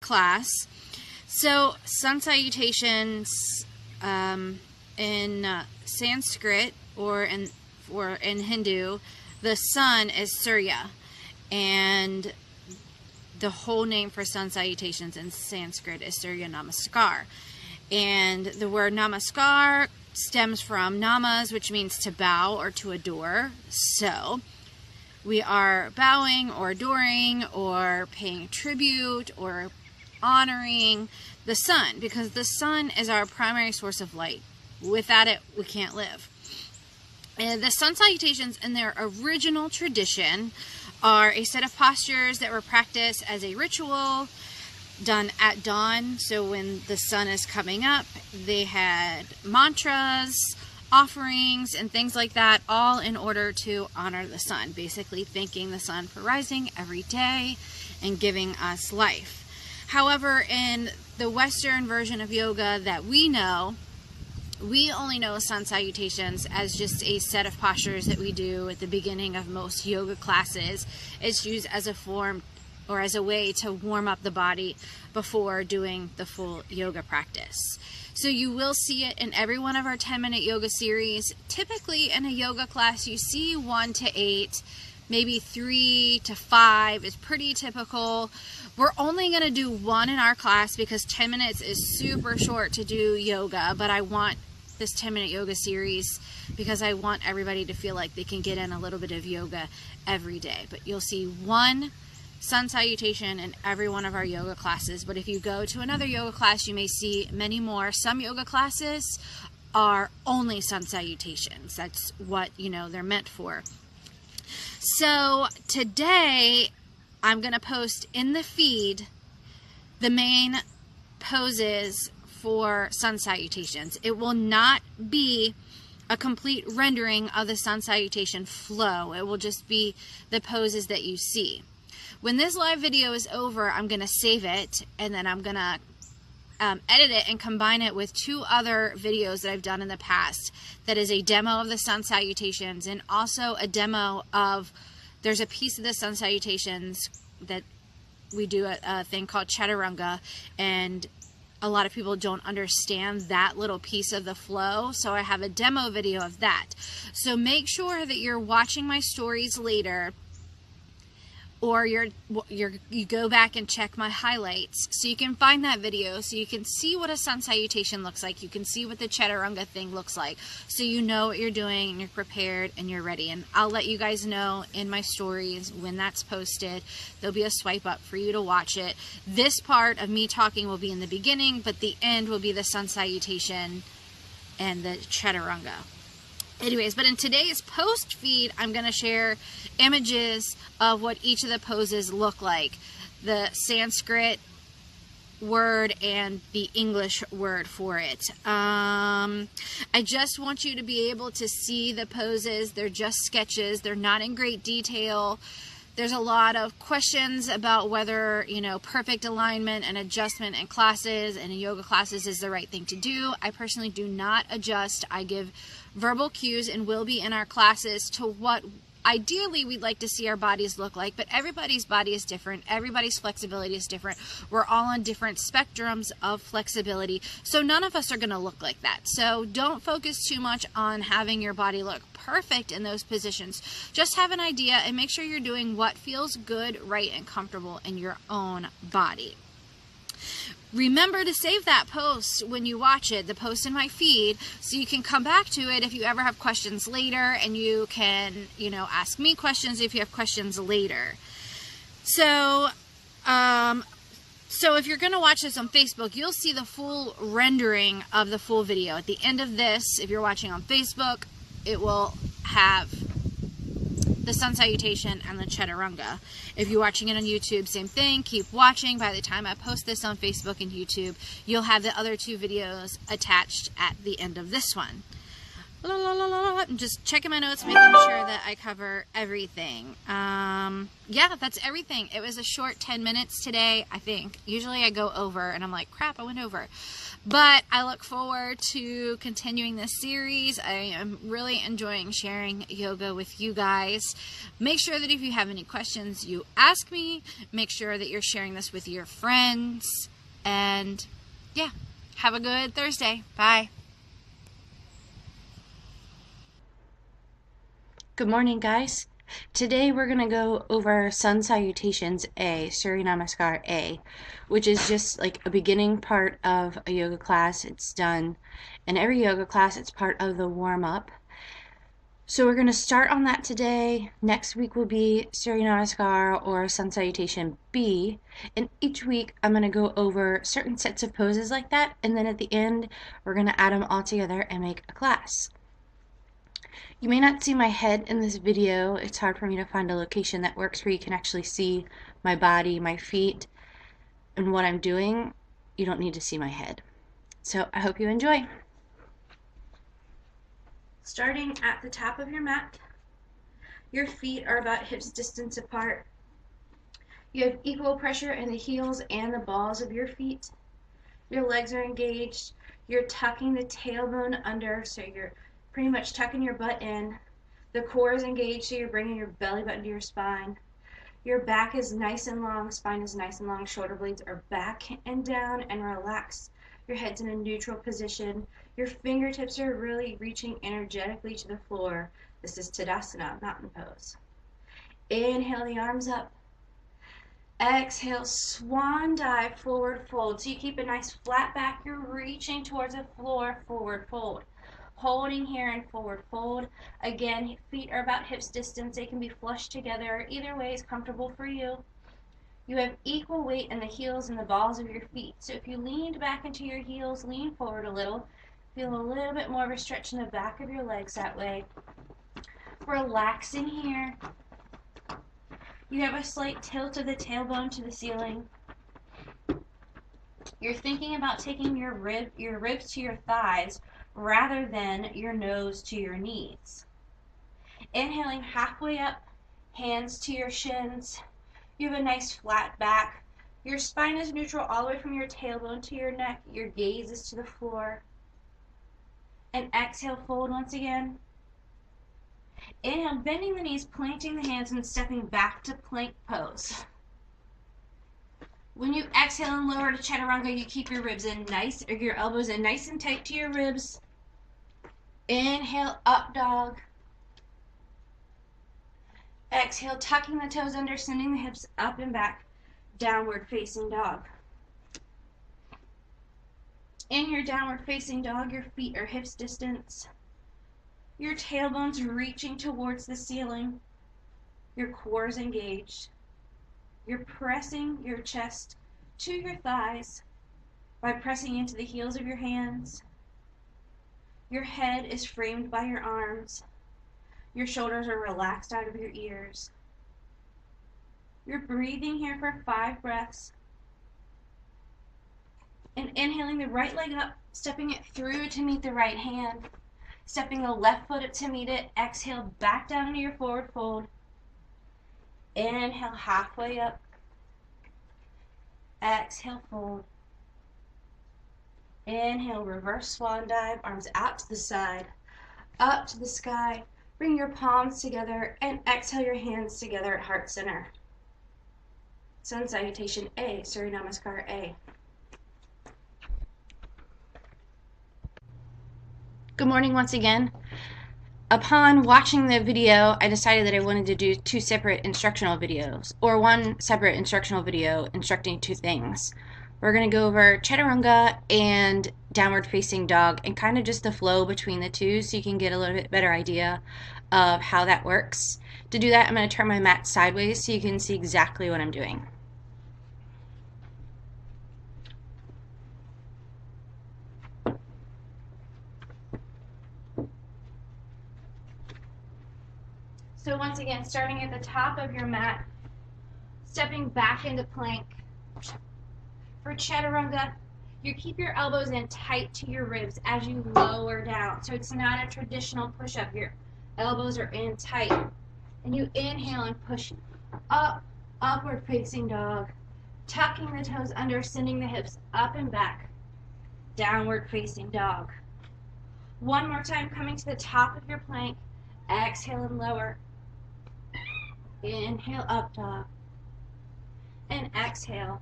class. So Sun Salutations in Sanskrit or in Hindu, the sun is Surya, and the whole name for Sun Salutations in Sanskrit is Surya Namaskar. And the word Namaskar stems from namas, which means to bow or to adore. So we are bowing or adoring or paying tribute or honoring the sun, because the sun is our primary source of light. Without it, we can't live. And the Sun Salutations in their original tradition are a set of postures that were practiced as a ritual done at dawn. So when the sun is coming up, they had mantras, offerings, and things like that, all in order to honor the sun, basically thanking the sun for rising every day and giving us life. However, in the Western version of yoga that we know, we only know Sun Salutations as just a set of postures that we do at the beginning of most yoga classes. It's used as a form or as a way to warm up the body before doing the full yoga practice. So you will see it in every one of our 10-minute yoga series. Typically in a yoga class, you see 1 to 8, maybe 3 to 5 is pretty typical. We're only going to do 1 in our class because 10 minutes is super short to do yoga, but I want this 10-minute yoga series because I want everybody to feel like they can get in a little bit of yoga every day. But you'll see 1 Sun Salutation in every one of our yoga classes. But if you go to another yoga class, you may see many more. Some yoga classes are only Sun Salutations. That's what, they're meant for. So today I'm going to post in the feed the main poses for Sun Salutations. It will not be a complete rendering of the Sun Salutation flow. It will just be the poses that you see. When this live video is over, I'm going to save it, and then I'm going to edit it and combine it with 2 other videos that I've done in the past. That is a demo of the Sun Salutations and also a demo of, there's a piece of the Sun Salutations that we do a thing called chaturanga, and a lot of people don't understand that little piece of the flow, so I have a demo video of that. So make sure that you're watching my stories later, or you go back and check my highlights so you can find that video, so you can see what a Sun Salutation looks like. You can see what the chaturanga thing looks like, so you know what you're doing and you're prepared and you're ready. And I'll let you guys know in my stories when that's posted. There'll be a swipe up for you to watch it. This part of me talking will be in the beginning, but the end will be the Sun Salutation and the chaturanga. Anyways, but in today's post feed, I'm going to share images of what each of the poses look like. The Sanskrit word and the English word for it. I just want you to be able to see the poses. They're just sketches. They're not in great detail. There's a lot of questions about whether, perfect alignment and adjustment in classes and in yoga classes is the right thing to do. I personally do not adjust. I give verbal cues and will be in our classes to what ideally we'd like to see our bodies look like, but everybody's body is different. Everybody's flexibility is different. We're all on different spectrums of flexibility, so none of us are going to look like that. So don't focus too much on having your body look perfect in those positions. Just have an idea and make sure you're doing what feels good, right, and comfortable in your own body. Remember to save that post when you watch it, the post in my feed, so you can come back to it if you ever have questions later, and you can, ask me questions if you have questions later. So if you're going to watch this on Facebook, you'll see the full rendering of the full video. At the end of this, if you're watching on Facebook, it will have the Sun Salutation and the chaturanga. If you're watching it on YouTube, same thing. Keep watching. By the time I post this on Facebook and YouTube, you'll have the other 2 videos attached at the end of this one. I'm just checking my notes, making sure that I cover everything. Yeah, that's everything. It was a short 10 minutes today, I think. Usually I go over and I'm like, crap, I went over. But I look forward to continuing this series. I am really enjoying sharing yoga with you guys. Make sure that if you have any questions, you ask me. Make sure that you're sharing this with your friends. And yeah, have a good Thursday. Bye. Good morning, guys. Today we're going to go over Sun Salutations A, Surya Namaskar A, which is just like a beginning part of a yoga class. It's done in every yoga class. It's part of the warm-up. So we're going to start on that today. Next week will be Surya Namaskar or Sun Salutation B. And each week I'm going to go over certain sets of poses like that. And then at the end, we're going to add them all together and make a class. You may not see my head in this video. It's hard for me to find a location that works where you can actually see my body, my feet, and what I'm doing. You don't need to see my head. So I hope you enjoy. Starting at the top of your mat, your feet are about hips distance apart. You have equal pressure in the heels and the balls of your feet. Your legs are engaged. You're tucking the tailbone under, so you're pretty much tucking your butt in. The core is engaged, so you're bringing your belly button to your spine. Your back is nice and long, spine is nice and long, shoulder blades are back and down and relaxed. Your head's in a neutral position. Your fingertips are really reaching energetically to the floor. This is Tadasana, mountain pose. Inhale the arms up. Exhale, swan dive, forward fold. So you keep a nice flat back, you're reaching towards the floor, forward fold. Holding here and forward fold. Again, feet are about hips distance. They can be flushed together. Either way is comfortable for you. You have equal weight in the heels and the balls of your feet. So if you leaned back into your heels, lean forward a little. Feel a little bit more of a stretch in the back of your legs that way. Relaxing here. You have a slight tilt of the tailbone to the ceiling. You're thinking about taking your ribs to your thighs rather than your nose to your knees. Inhaling halfway up, hands to your shins. You have a nice flat back. Your spine is neutral all the way from your tailbone to your neck. Your gaze is to the floor. And exhale, fold once again. Inhale, bending the knees, planting the hands, and stepping back to plank pose. When you exhale and lower to Chaturanga, you keep your ribs in nice, or your elbows in nice and tight to your ribs. Inhale, up dog. Exhale, tucking the toes under, sending the hips up and back, downward facing dog. In your downward facing dog, your feet are hips distance. Your tailbone's reaching towards the ceiling. Your core is engaged. You're pressing your chest to your thighs by pressing into the heels of your hands. Your head is framed by your arms. Your shoulders are relaxed out of your ears. You're breathing here for 5 breaths. And inhaling the right leg up, stepping it through to meet the right hand. Stepping the left foot up to meet it. Exhale, back down into your forward fold. Inhale, halfway up. Exhale, fold. Inhale, reverse swan dive, arms out to the side, up to the sky. Bring your palms together and exhale your hands together at heart center. Sun Salutation A, Surya Namaskar A. Good morning once again. Upon watching the video, I decided that I wanted to do 2 separate instructional videos, or 1 separate instructional video instructing 2 things. We're going to go over Chaturanga and downward facing dog and kind of just the flow between the two so you can get a little bit better idea of how that works. To do that, I'm going to turn my mat sideways so you can see exactly what I'm doing. So once again, starting at the top of your mat, stepping back into plank. For Chaturanga, You keep your elbows in tight to your ribs as you lower down. So it's not a traditional push-up. Your elbows are in tight. And you inhale and push up, upward facing dog. Tucking the toes under, sending the hips up and back. Downward facing dog. One more time, coming to the top of your plank. Exhale and lower. Inhale, up dog. And exhale.